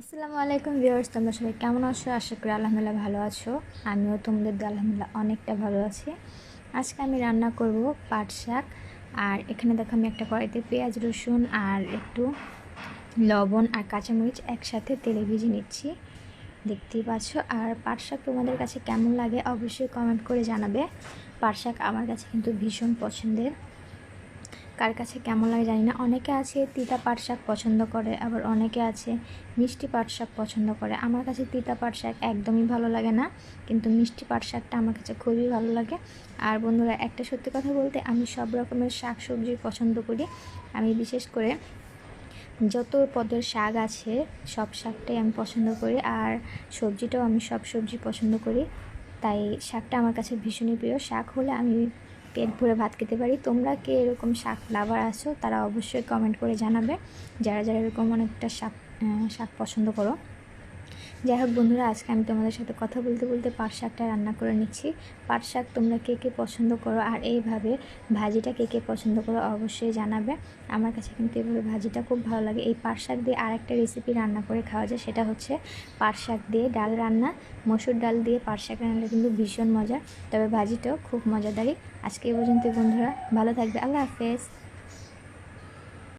আসসালামু আলাইকুম ভিউয়ার্স, তোমরা সবাই কেমন আছো? আশা করি আলহামদুলিল্লাহ ভালো আছো। আমিও তোমাদের দিয়ে আলহামদুলিল্লাহ অনেকটা ভালো আছি। আজকে আমি রান্না করব পাট শাক। আর এখানে দেখো আমি একটা কড়াইতে পেঁয়াজ রসুন আর একটু লবণ আর কাঁচামরিচ একসাথে তেলে ভেজে নিচ্ছি, দেখতেই পাচ্ছ। আর পাট শাক তোমাদের কাছে কেমন লাগে অবশ্যই কমেন্ট করে জানাবে। পাট শাক আমার কাছে কিন্তু ভীষণ পছন্দের। কার কাছে কেমন লাগে জানি না। অনেকে আছে তিতা পাট শাক পছন্দ করে, আবার অনেকে আছে মিষ্টি পাট শাক পছন্দ করে। আমার কাছে তিতা পাট শাক একদমই ভালো লাগে না, কিন্তু মিষ্টি পাট শাকটা আমার কাছে খুবই ভালো লাগে। আর বন্ধুরা, একটা সত্যি কথা বলতে, আমি সব রকমের শাক সবজি পছন্দ করি। আমি বিশেষ করে যত পদের শাক আছে সব শাকটাই আমি পছন্দ করি, আর সবজিটাও আমি সব সবজি পছন্দ করি। তাই শাকটা আমার কাছে ভীষণই প্রিয়। শাক হলে আমি পেট ভরে ভাত খেতে পারি। তোমরা কে এরকম শাক লাভার আছো তারা অবশ্যই কমেন্ট করে জানাবে, যারা যারা এরকম অনেকটা শাক পছন্দ করো। যাই হোক বন্ধুরা, আজকে আমি তোমাদের সাথে কথা বলতে বলতে পাট শাকটা রান্না করে নিচ্ছি। পাট শাক তোমরা কে কে পছন্দ করো, আর এইভাবে ভাজিটা কে কে পছন্দ করো অবশ্যই জানাবে। আমার কাছে কিন্তু এইভাবে ভাজিটা খুব ভালো লাগে। এই পাট শাক দিয়ে আরেকটা রেসিপি রান্না করে খাওয়া যায়, সেটা হচ্ছে পাট শাক দিয়ে ডাল রান্না। মসুর ডাল দিয়ে পাট শাক রান্নাটা কিন্তু ভীষণ মজার, তবে ভাজিটাও খুব মজাদারি। আজকে এই পর্যন্ত বন্ধুরা, ভালো থাকবে। আল্লাহ হাফেজ।